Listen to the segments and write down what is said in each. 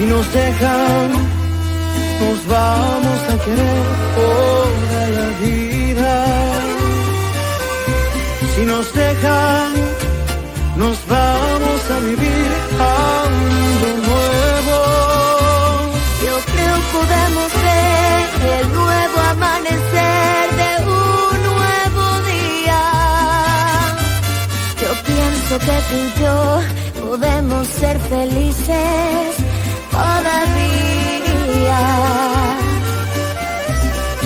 Si nos dejan, nos vamos a querer toda la vida. Si nos dejan, nos vamos a vivir algo nuevo. Yo creo podemos ver el nuevo amanecer de un nuevo día. Yo pienso que tú y yo podemos ser felices todavía.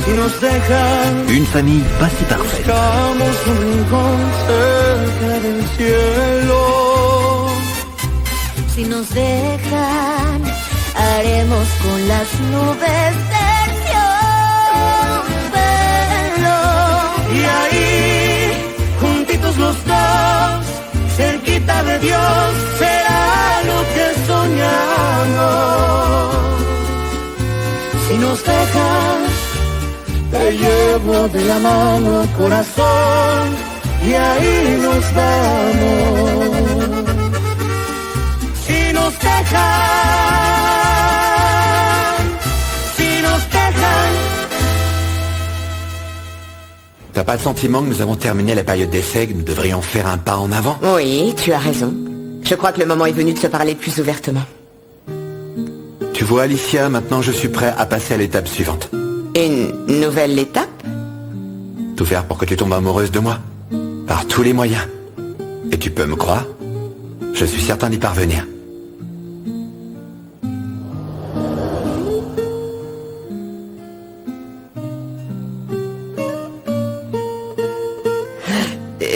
Si nos dejan, Une famille pas si parfaite. buscamos un rincón cerca del cielo. Si nos dejan, haremos con las nubes terciopelo. Y ahí, juntitos los dos, cerquita de Dios, será lo que soñamos. Si nos dejas, te llevo de la mano, corazón, y ahí nos vamos. Si nos dejan, si nos dejan. T'as pas le sentiment que nous avons terminé la période d'essai, que nous devrions faire un pas en avant? Oui, tu as raison. Je crois que le moment est venu de se parler plus ouvertement. Tu vois, Alicia, maintenant je suis prêt à passer à l'étape suivante. Une nouvelle étape? Tout faire pour que tu tombes amoureuse de moi. Par tous les moyens. Et tu peux me croire, je suis certain d'y parvenir.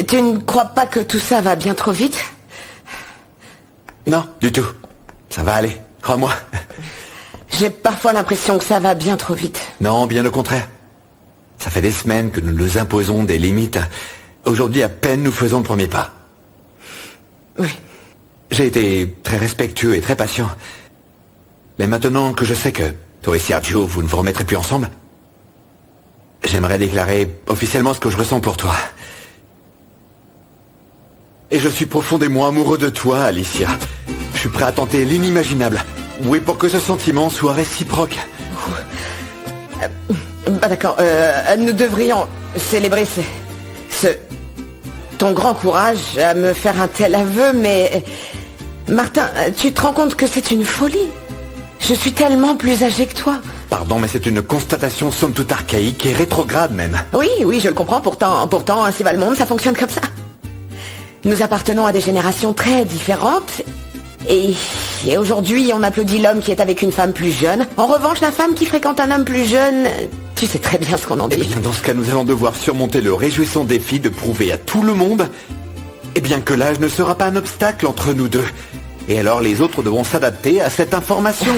Tu ne crois pas que tout ça va bien trop vite? Non, du tout. Ça va aller, crois-moi. J'ai parfois l'impression que ça va bien trop vite. Non, bien au contraire. Ça fait des semaines que nous nous imposons des limites. Aujourd'hui, à peine nous faisons le premier pas. Oui. J'ai été très respectueux et très patient. Mais maintenant que je sais que toi et Sergio, vous ne vous remettrez plus ensemble, j'aimerais déclarer officiellement ce que je ressens pour toi. Et je suis profondément amoureux de toi, Alicia. Je suis prêt à tenter l'inimaginable. Oui, pour que ce sentiment soit réciproque. Bah d'accord, nous devrions célébrer ton grand courage à me faire un tel aveu, mais... Martin, tu te rends compte que c'est une folie? Je suis tellement plus âgée que toi. Pardon, mais c'est une constatation somme toute archaïque et rétrograde même. Oui, je le comprends, pourtant, ainsi va le monde, ça fonctionne comme ça. Nous appartenons à des générations très différentes, et aujourd'hui, on applaudit l'homme qui est avec une femme plus jeune. En revanche, la femme qui fréquente un homme plus jeune, tu sais très bien ce qu'on en dit. Eh bien, dans ce cas, nous allons devoir surmonter le réjouissant défi de prouver à tout le monde, eh bien, que l'âge ne sera pas un obstacle entre nous deux. Et alors, les autres devront s'adapter à cette information.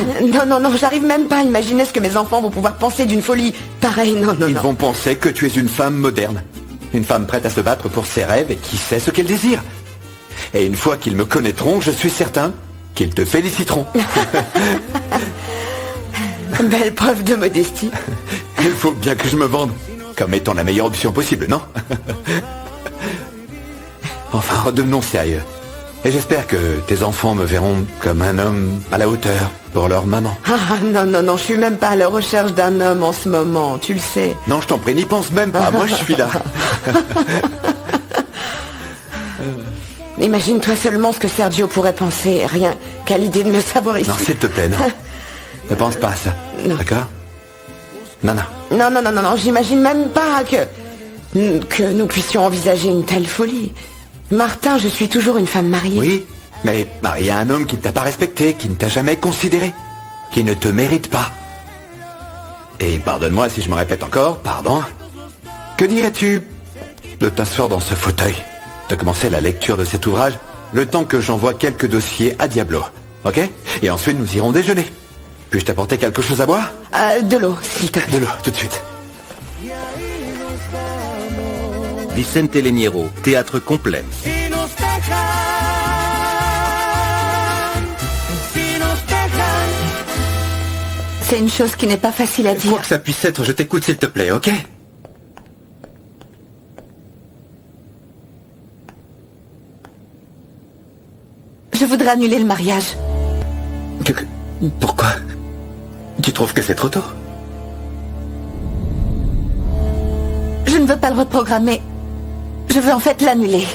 Non, j'arrive même pas à imaginer ce que mes enfants vont pouvoir penser d'une folie pareille, non. Ils vont penser que tu es une femme moderne. Une femme prête à se battre pour ses rêves et qui sait ce qu'elle désire. Et une fois qu'ils me connaîtront, je suis certain qu'ils te féliciteront. Belle preuve de modestie. Il faut bien que je me vende comme étant la meilleure option possible, non? Enfin, redevenons sérieux. Et j'espère que tes enfants me verront comme un homme à la hauteur pour leur maman. Ah non, je suis même pas à la recherche d'un homme en ce moment, tu le sais. Non, je t'en prie, n'y pense même pas, moi je suis là. Imagine-toi seulement ce que Sergio pourrait penser, rien qu'à l'idée de me savoir ici. Non, s'il te plaît, non. Ne pense pas à ça, d'accord? Non, j'imagine même pas que nous puissions envisager une telle folie. Martin, je suis toujours une femme mariée. Oui, mais mariée à un homme qui ne t'a pas respecté, qui ne t'a jamais considéré, qui ne te mérite pas. Et pardonne-moi si je me répète encore, pardon. Que dirais-tu de t'asseoir dans ce fauteuil, de commencer la lecture de cet ouvrage, le temps que j'envoie quelques dossiers à Diablo, ok? Et ensuite nous irons déjeuner. Puis-je t'apporter quelque chose à boire? De l'eau, s'il te plaît. De l'eau, tout de suite. Vicente Leniero, théâtre complet. C'est une chose qui n'est pas facile à dire. Quoi que ça puisse être, je t'écoute s'il te plaît, ok? Je voudrais annuler le mariage. Pourquoi? Tu trouves que c'est trop tôt? Je ne veux pas le reprogrammer. Je veux en fait l'annuler.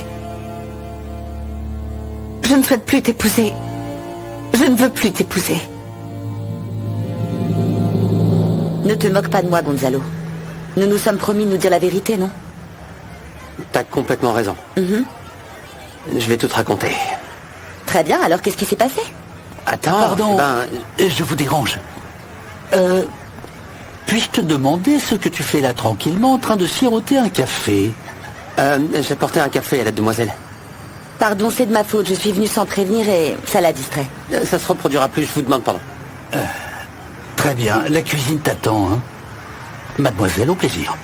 Je ne souhaite plus t'épouser. Je ne veux plus t'épouser. Ne te moque pas de moi, Gonzalo. Nous nous sommes promis de nous dire la vérité, non? T'as complètement raison. Je vais tout te raconter. Très bien, alors qu'est-ce qui s'est passé? Attends, Pardon, je vous dérange. Puis-je te demander ce que tu fais là tranquillement en train de siroter un café? J'ai porté un café à la demoiselle. Pardon, c'est de ma faute, je suis venue sans prévenir et ça l'a distrait. Ça se reproduira plus, je vous demande pardon. Très bien, la cuisine t'attend, hein. Mademoiselle, au plaisir.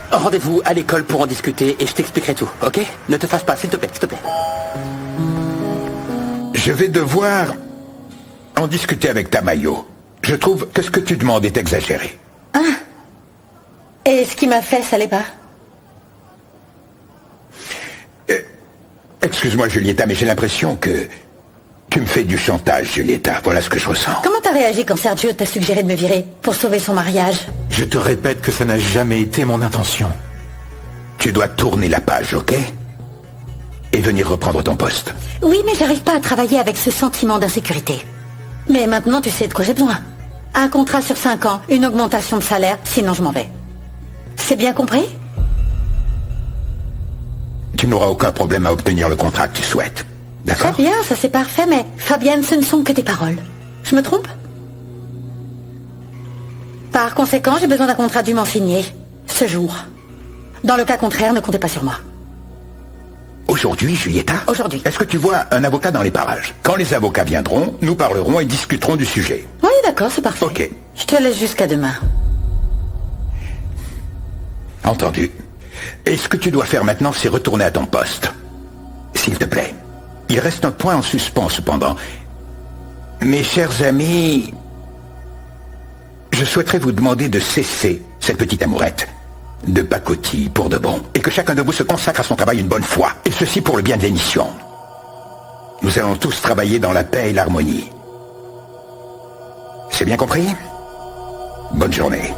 Rendez-vous à l'école pour en discuter et je t'expliquerai tout, ok? Ne te fâche pas, s'il te plaît, s'il te plaît. Je vais devoir en discuter avec Tamayo. Je trouve que ce que tu demandes est exagéré. Et ce qui m'a fait, ça l'est pas? Excuse-moi, Julieta, mais j'ai l'impression que tu me fais du chantage, Julieta. Voilà ce que je ressens. Comment t'as réagi quand Sergio t'a suggéré de me virer pour sauver son mariage? Je te répète que ça n'a jamais été mon intention. Tu dois tourner la page, ok? Et venir reprendre ton poste. Oui, mais j'arrive pas à travailler avec ce sentiment d'insécurité. Mais maintenant, tu sais de quoi j'ai besoin. Un contrat sur 5 ans, une augmentation de salaire, sinon je m'en vais. C'est bien compris? Tu n'auras aucun problème à obtenir le contrat que tu souhaites. D'accord? Très bien, ça c'est parfait, mais Fabienne, ce ne sont que tes paroles. Je me trompe? Par conséquent, j'ai besoin d'un contrat dûment signé, ce jour. Dans le cas contraire, ne comptez pas sur moi. Aujourd'hui, Julieta? Aujourd'hui. Est-ce que tu vois un avocat dans les parages? Quand les avocats viendront, nous parlerons et discuterons du sujet. Oui, d'accord, c'est parfait. Ok. Je te laisse jusqu'à demain. Entendu. Et ce que tu dois faire maintenant, c'est retourner à ton poste. S'il te plaît. Il reste un point en suspens, cependant. Mes chers amis, je souhaiterais vous demander de cesser cette petite amourette de pacotille pour de bon, et que chacun de vous se consacre à son travail une bonne fois, et ceci pour le bien de l'émission. Nous allons tous travailler dans la paix et l'harmonie. C'est bien compris? Bonne journée.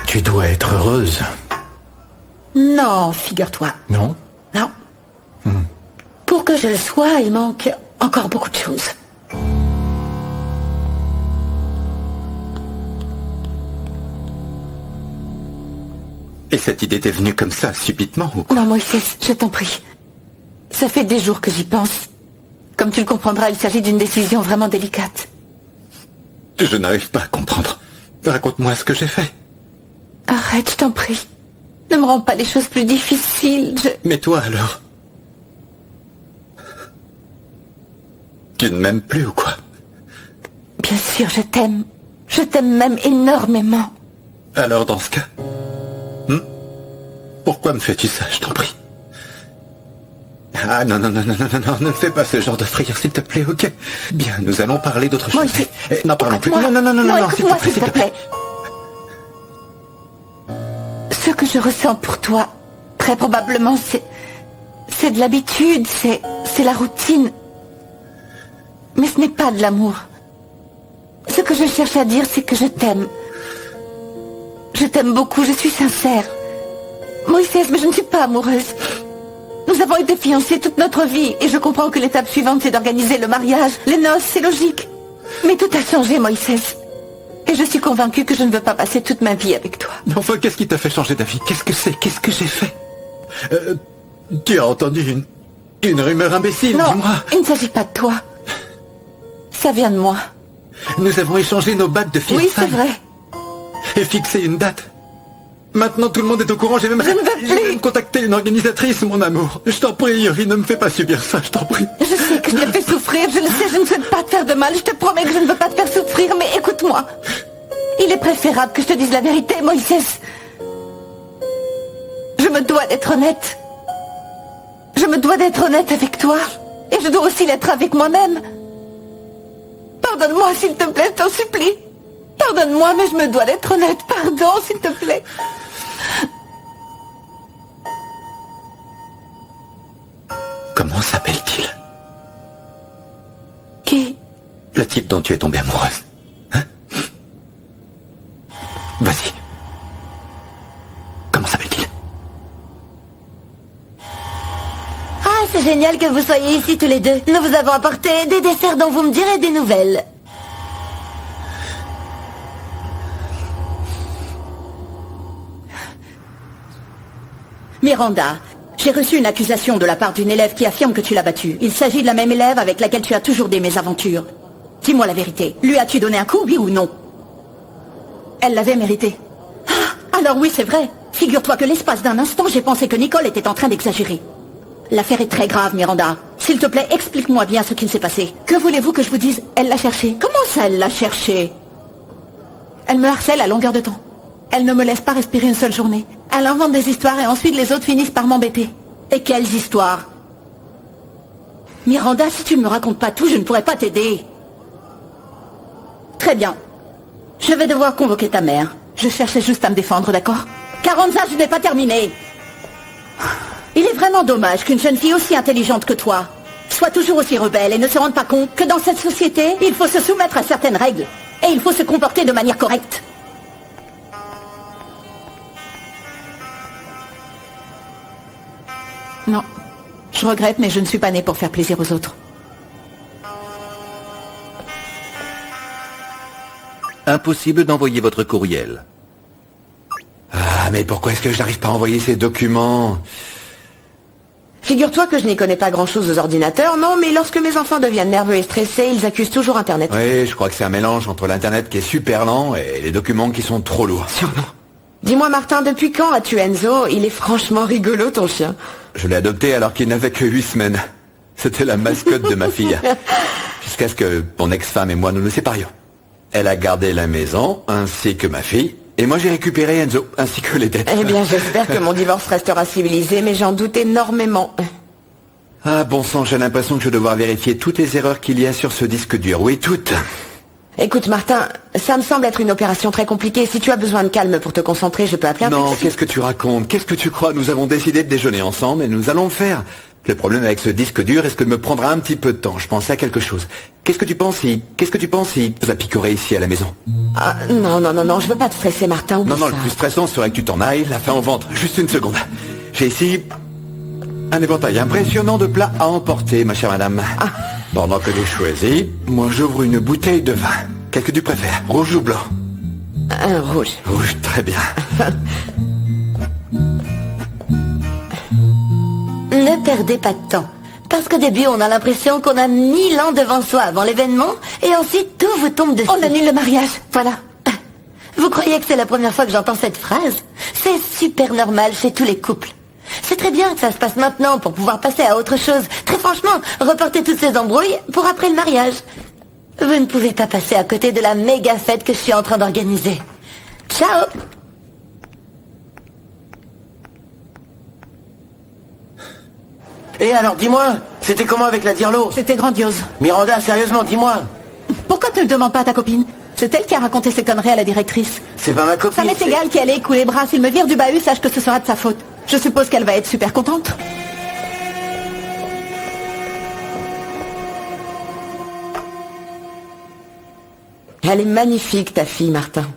Tu dois être heureuse. Non, figure-toi. Non? Non. Pour que je le sois, il manque encore beaucoup de choses. Et cette idée t'est venue comme ça, subitement ou quoi? Non, Moïse, je t'en prie. Ça fait des jours que j'y pense. Comme tu le comprendras, il s'agit d'une décision vraiment délicate. Je n'arrive pas à comprendre. Raconte-moi ce que j'ai fait. Arrête, je t'en prie. Ne me rends pas les choses plus difficiles, Mais toi alors? Tu ne m'aimes plus ou quoi? Bien sûr, je t'aime. Je t'aime même énormément. Alors dans ce cas... Pourquoi me fais-tu ça, je t'en prie? Ah non, ne fais pas ce genre de frayeur, s'il te plaît, ok? Bien, nous allons parler d'autre chose. N'en parlons plus. Non, écoute-moi, s'il te plaît. Ce que je ressens pour toi, très probablement, c'est de l'habitude, c'est la routine. Mais ce n'est pas de l'amour. Ce que je cherche à dire, c'est que je t'aime. Je t'aime beaucoup, je suis sincère. Moïse, mais je ne suis pas amoureuse. Nous avons été fiancés toute notre vie, et je comprends que l'étape suivante, c'est d'organiser le mariage, les noces, c'est logique. Mais tout a changé, Moïse. Et je suis convaincue que je ne veux pas passer toute ma vie avec toi. Mais enfin, qu'est-ce qui t'a fait changer d'avis? Qu'est-ce que c'est? Qu'est-ce que j'ai fait? Tu as entendu une rumeur imbécile, non, dis-moi. Il ne s'agit pas de toi. Ça vient de moi. Nous avons échangé nos bagues de fiançailles. Oui, c'est vrai. Et fixé une date. Maintenant, tout le monde est au courant. J'ai même contacté une organisatrice, mon amour. Je t'en prie, Yuri, ne me fais pas subir ça, je t'en prie. Je sais que je te fais souffrir, je le sais, je ne souhaite pas te faire de mal. Je te promets que je ne veux pas te faire souffrir, mais écoute-moi. Il est préférable que je te dise la vérité, Moïse. Je me dois d'être honnête. Je me dois d'être honnête avec toi. Et je dois aussi l'être avec moi-même. Pardonne-moi, s'il te plaît, je t'en supplie. Pardonne-moi, mais je me dois d'être honnête. Pardon, s'il te plaît. Comment Comment s'appelle-t-il? Qui? Le type dont tu es tombée amoureuse. Hein? Vas-y. Comment s'appelle-t-il? Ah, c'est génial que vous soyez ici tous les deux. Nous vous avons apporté des desserts dont vous me direz des nouvelles. Miranda, j'ai reçu une accusation de la part d'une élève qui affirme que tu l'as battue. Il s'agit de la même élève avec laquelle tu as toujours des mésaventures. Dis-moi la vérité. Lui as-tu donné un coup, oui ou non? Elle l'avait mérité. Ah, alors oui, c'est vrai. Figure-toi que l'espace d'un instant, j'ai pensé que Nicole était en train d'exagérer. L'affaire est très grave, Miranda. S'il te plaît, explique-moi bien ce qui s'est passé. Que voulez-vous que je vous dise? Elle l'a cherché. Comment ça, elle l'a cherché? Elle me harcèle à longueur de temps. Elle ne me laisse pas respirer une seule journée. Elle invente des histoires et ensuite les autres finissent par m'embêter. Et quelles histoires? Miranda, si tu ne me racontes pas tout, je ne pourrai pas t'aider. Très bien. Je vais devoir convoquer ta mère. Je cherchais juste à me défendre, d'accord? Carranza, je n'ai pas terminé. Il est vraiment dommage qu'une jeune fille aussi intelligente que toi soit toujours aussi rebelle et ne se rende pas compte que dans cette société, il faut se soumettre à certaines règles. Et il faut se comporter de manière correcte. Non. Je regrette, mais je ne suis pas née pour faire plaisir aux autres. Impossible d'envoyer votre courriel. Ah, mais pourquoi est-ce que je n'arrive pas à envoyer ces documents? Figure-toi que je n'y connais pas grand-chose aux ordinateurs, non, mais lorsque mes enfants deviennent nerveux et stressés, ils accusent toujours Internet. Oui, je crois que c'est un mélange entre l'Internet qui est super lent et les documents qui sont trop lourds. Sûrement. Dis-moi, Martin, depuis quand as-tu Enzo? Il est franchement rigolo, ton chien. Je l'ai adopté alors qu'il n'avait que 8 semaines. C'était la mascotte de ma fille. Jusqu'à ce que mon ex-femme et moi nous séparions. Elle a gardé la maison, ainsi que ma fille. Et moi j'ai récupéré Enzo, ainsi que les dettes. Eh bien, j'espère que mon divorce restera civilisé, mais j'en doute énormément. Ah bon sang, j'ai l'impression que je vais devoir vérifier toutes les erreurs qu'il y a sur ce disque dur. Oui, toutes. Écoute, Martin, ça me semble être une opération très compliquée. Si tu as besoin de calme pour te concentrer, je peux appeler un Non, taxi. qu'est-ce que tu racontes? Qu'est-ce que tu crois? Nous avons décidé de déjeuner ensemble et nous allons le faire. Le problème avec ce disque dur est-ce que me prendra un petit peu de temps. Je pensais à quelque chose. Qu'est-ce que tu penses si vous a picoré ici à la maison? Ah, non, je veux pas te stresser, Martin. Oublie Non, ça. le plus stressant serait que tu t'en ailles, la faim au ventre. Juste une seconde. J'ai ici un éventail impressionnant de plats à emporter, ma chère madame. Pendant que tu choisis, moi j'ouvre une bouteille de vin. Quel que tu préfères, rouge ou blanc? Un rouge. Rouge, très bien. Ne perdez pas de temps. Parce qu'au début, on a l'impression qu'on a 1000 ans devant soi avant l'événement, et ensuite tout vous tombe dessus. On annule le mariage. Voilà. Vous croyez que c'est la première fois que j'entends cette phrase? C'est super normal chez tous les couples. C'est très bien que ça se passe maintenant pour pouvoir passer à autre chose. Très franchement, reporter toutes ces embrouilles pour après le mariage. Vous ne pouvez pas passer à côté de la méga fête que je suis en train d'organiser. Ciao! Et alors, dis-moi, c'était comment avec la Dirlo? C'était grandiose. Miranda, sérieusement, dis-moi. Pourquoi tu ne le demandes pas à ta copine? C'est elle qui a raconté ces conneries à la directrice. C'est pas ma Ça copine. m'est égal qu'elle ait coulé les bras. S'il me vire du bahut, sache que ce sera de sa faute. Je suppose qu'elle va être super contente. Elle est magnifique, ta fille, Martin.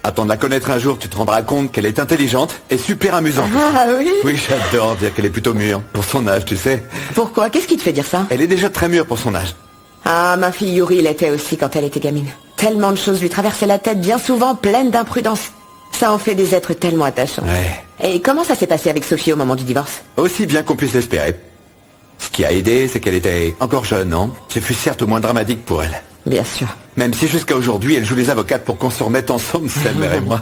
Attends de la connaître un jour, tu te rendras compte qu'elle est intelligente et super amusante. Ah oui? Oui, j'adore dire qu'elle est plutôt mûre, pour son âge, tu sais. Pourquoi? Qu'est-ce qui te fait dire ça? Elle est déjà très mûre pour son âge. Ah, ma fille Yuri l'était aussi quand elle était gamine. Tellement de choses lui traversaient la tête, bien souvent pleines d'imprudence. Ça en fait des êtres tellement attachants. Ouais. Et comment ça s'est passé avec Sophie au moment du divorce? Aussi bien qu'on puisse l'espérer. Ce qui a aidé, c'est qu'elle était encore jeune, non? Ce fut certes moins dramatique pour elle. Bien sûr. Même si jusqu'à aujourd'hui, elle joue les avocates pour qu'on se remette ensemble, sa mère et moi.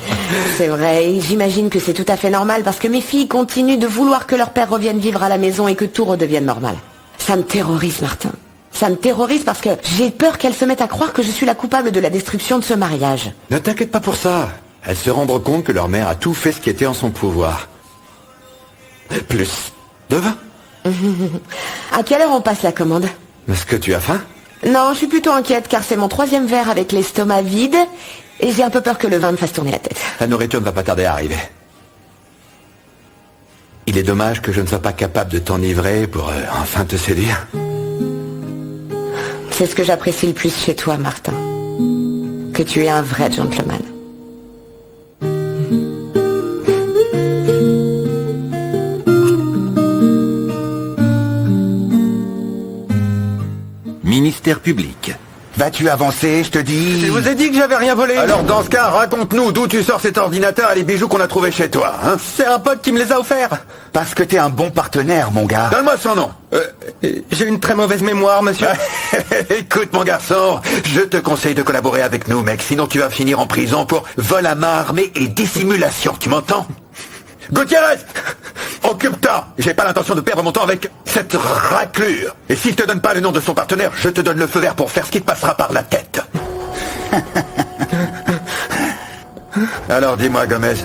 C'est vrai, et j'imagine que c'est tout à fait normal parce que mes filles continuent de vouloir que leur père revienne vivre à la maison et que tout redevienne normal. Ça me terrorise, Martin. Ça me terrorise parce que j'ai peur qu'elles se mettent à croire que je suis la coupable de la destruction de ce mariage. Ne t'inquiète pas pour ça. Elles se rendront compte que leur mère a tout fait ce qui était en son pouvoir. Plus de vin. À quelle heure on passe la commande? Est-ce que tu as faim? Non, je suis plutôt inquiète car c'est mon 3e verre avec l'estomac vide et j'ai un peu peur que le vin me fasse tourner la tête. La nourriture ne va pas tarder à arriver. Il est dommage que je ne sois pas capable de t'enivrer pour enfin te séduire. C'est ce que j'apprécie le plus chez toi, Martin. Que tu es un vrai gentleman. Ministère public. Vas-tu avancer, je te dis? Je vous ai dit que j'avais rien volé. Alors dans ce cas, raconte-nous d'où tu sors cet ordinateur et les bijoux qu'on a trouvés chez toi, hein? C'est un pote qui me les a offerts. Parce que t'es un bon partenaire, mon gars. Donne-moi son nom. J'ai une très mauvaise mémoire, monsieur. Écoute, mon garçon, je te conseille de collaborer avec nous, mec, sinon tu vas finir en prison pour vol à main armée et dissimulation, tu m'entends? Gutiérrez, occupe-toi. J'ai pas l'intention de perdre mon temps avec cette raclure. Et s'il te donne pas le nom de son partenaire, je te donne le feu vert pour faire ce qui te passera par la tête. Alors dis-moi, Gomez,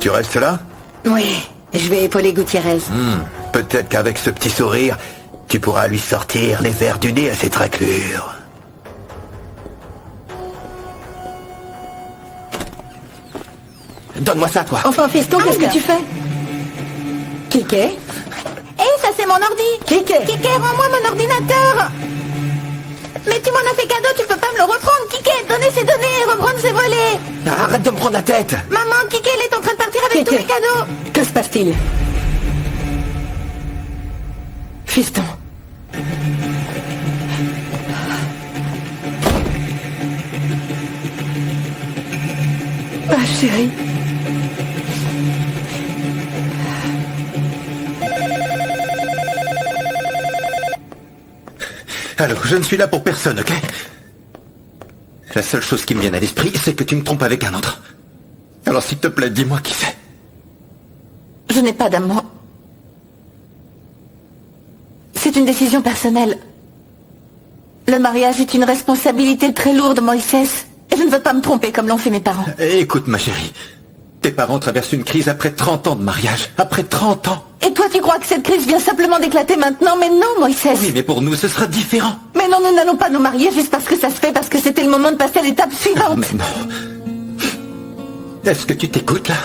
tu restes là? Oui, je vais épauler Gutiérrez. Peut-être qu'avec ce petit sourire, tu pourras lui sortir les vers du nez à cette raclure. Donne-moi ça, toi. Enfin, fiston, qu'est-ce que tu fais? Kiké? Ça c'est mon ordi. Kiké, rends-moi mon ordinateur. Mais tu m'en as fait cadeau, tu peux pas me le reprendre. Kiké, donnez ses données, reprendre ses volets. Arrête de me prendre la tête. Maman, Kiké, elle est en train de partir avec tous mes cadeaux. Que se passe-t-il? Fiston. Ah, chérie. Alors, je ne suis là pour personne, ok? La seule chose qui me vient à l'esprit, c'est que tu me trompes avec un autre. Alors, s'il te plaît, dis-moi qui c'est. Je n'ai pas d'amant. C'est une décision personnelle. Le mariage est une responsabilité très lourde, Moïse. Et je ne veux pas me tromper comme l'ont fait mes parents. Écoute, ma chérie. Tes parents traversent une crise après 30 ans de mariage. Après 30 ans. Et toi, tu crois que cette crise vient simplement d'éclater maintenant? Mais non, Moïse. Oui, mais pour nous, ce sera différent. Mais non, nous n'allons pas nous marier juste parce que ça se fait, parce que c'était le moment de passer à l'étape suivante. Mais non. Est-ce que tu t'écoutes, là?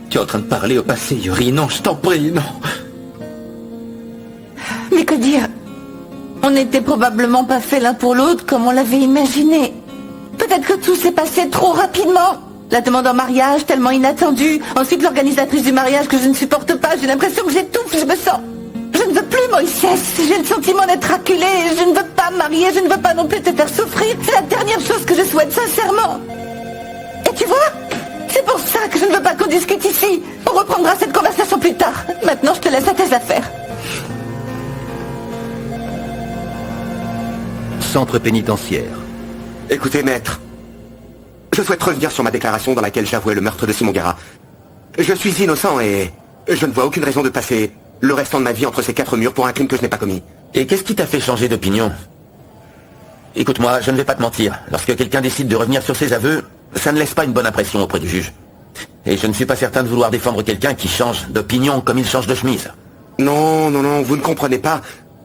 Tu es en train de parler au passé, Yuri. Non, je t'en prie, non. Mais que dire? On n'était probablement pas fait l'un pour l'autre comme on l'avait imaginé. Peut-être que tout s'est passé trop rapidement. La demande en mariage, tellement inattendue. Ensuite, l'organisatrice du mariage que je ne supporte pas. J'ai l'impression que j'étouffe, je me sens... Je ne veux plus, Moïse. J'ai le sentiment d'être acculée. Je ne veux pas me marier, je ne veux pas non plus te faire souffrir. C'est la dernière chose que je souhaite, sincèrement. Et tu vois? C'est pour ça que je ne veux pas qu'on discute ici. On reprendra cette conversation plus tard. Maintenant, je te laisse à tes affaires. Centre pénitentiaire. Écoutez, maître. Je souhaite revenir sur ma déclaration dans laquelle j'avouais le meurtre de Simon Guerra. Je suis innocent et je ne vois aucune raison de passer le restant de ma vie entre ces quatre murs pour un crime que je n'ai pas commis. Et qu'est-ce qui t'a fait changer d'opinion? Écoute-moi, je ne vais pas te mentir. Lorsque quelqu'un décide de revenir sur ses aveux, ça ne laisse pas une bonne impression auprès du juge. Et je ne suis pas certain de vouloir défendre quelqu'un qui change d'opinion comme il change de chemise. Non, vous ne comprenez pas.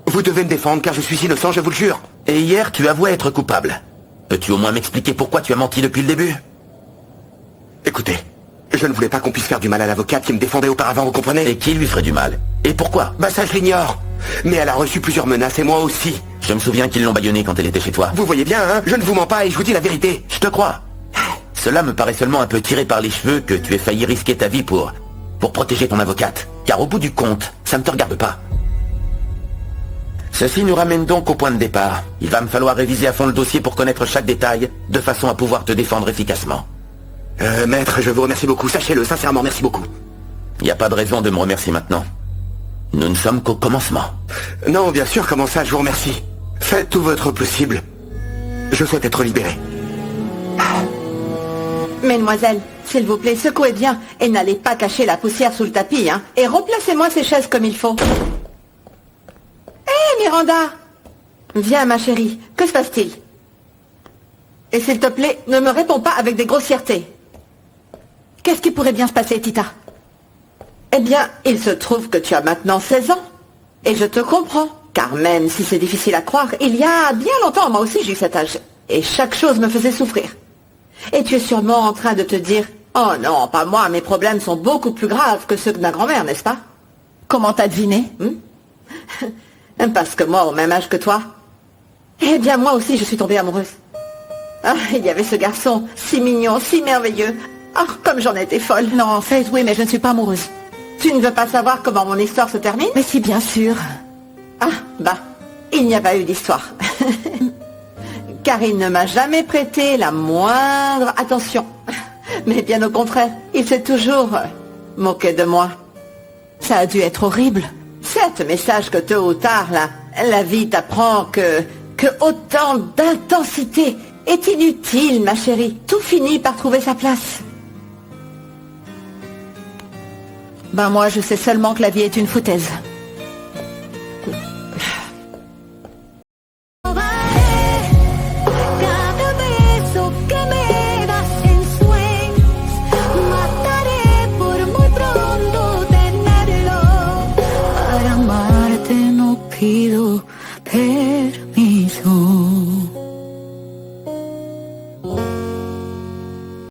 Vous devez me défendre car je suis innocent, je vous le jure. Et hier, tu avouais être coupable. Peux-tu au moins m'expliquer pourquoi tu as menti depuis le début? Écoutez, je ne voulais pas qu'on puisse faire du mal à l'avocate qui me défendait auparavant, vous comprenez? Et qui lui ferait du mal? Et pourquoi? Bah ça je l'ignore. Mais elle a reçu plusieurs menaces et moi aussi. Je me souviens qu'ils l'ont bâillonnée quand elle était chez toi. Vous voyez bien, hein? Je ne vous mens pas et je vous dis la vérité. Je te crois. Cela me paraît seulement un peu tiré par les cheveux que tu aies failli risquer ta vie pour protéger ton avocate. Car au bout du compte, ça ne te regarde pas. Ceci nous ramène donc au point de départ. Il va me falloir réviser à fond le dossier pour connaître chaque détail, de façon à pouvoir te défendre efficacement. Maître, je vous remercie beaucoup. Sachez-le, sincèrement, merci beaucoup. Il n'y a pas de raison de me remercier maintenant. Nous ne sommes qu'au commencement. Non, bien sûr, comment ça, je vous remercie. Faites tout votre possible. Je souhaite être libéré. Mesdemoiselles, s'il vous plaît, secouez bien et n'allez pas cacher la poussière sous le tapis, hein. Et remplacez-moi ces chaises comme il faut. Hé, Miranda! Viens, ma chérie. Que se passe-t-il? Et s'il te plaît, ne me réponds pas avec des grossièretés. Qu'est-ce qui pourrait bien se passer, Tita? Eh bien, il se trouve que tu as maintenant 16 ans. Et je te comprends. Car même si c'est difficile à croire, il y a bien longtemps, moi aussi j'ai eu cet âge. Et chaque chose me faisait souffrir. Et tu es sûrement en train de te dire, Oh non, pas moi, mes problèmes sont beaucoup plus graves que ceux de ma grand-mère, n'est-ce pas? Comment t'as deviné? Parce que moi, au même âge que toi, eh bien moi aussi je suis tombée amoureuse. Ah, il y avait ce garçon, si mignon, si merveilleux. Ah, comme j'en étais folle. Non, Faith, oui, mais je ne suis pas amoureuse. Tu ne veux pas savoir comment mon histoire se termine? Mais si, bien sûr. Ah, bah, il n'y a pas eu d'histoire. Car il ne m'a jamais prêté la moindre attention. Mais bien au contraire, il s'est toujours moqué de moi. Ça a dû être horrible. Certes, mais sache que tôt ou tard, la vie t'apprend que autant d'intensité est inutile, ma chérie. Tout finit par trouver sa place. Ben moi, je sais seulement que la vie est une foutaise. Pido permiso.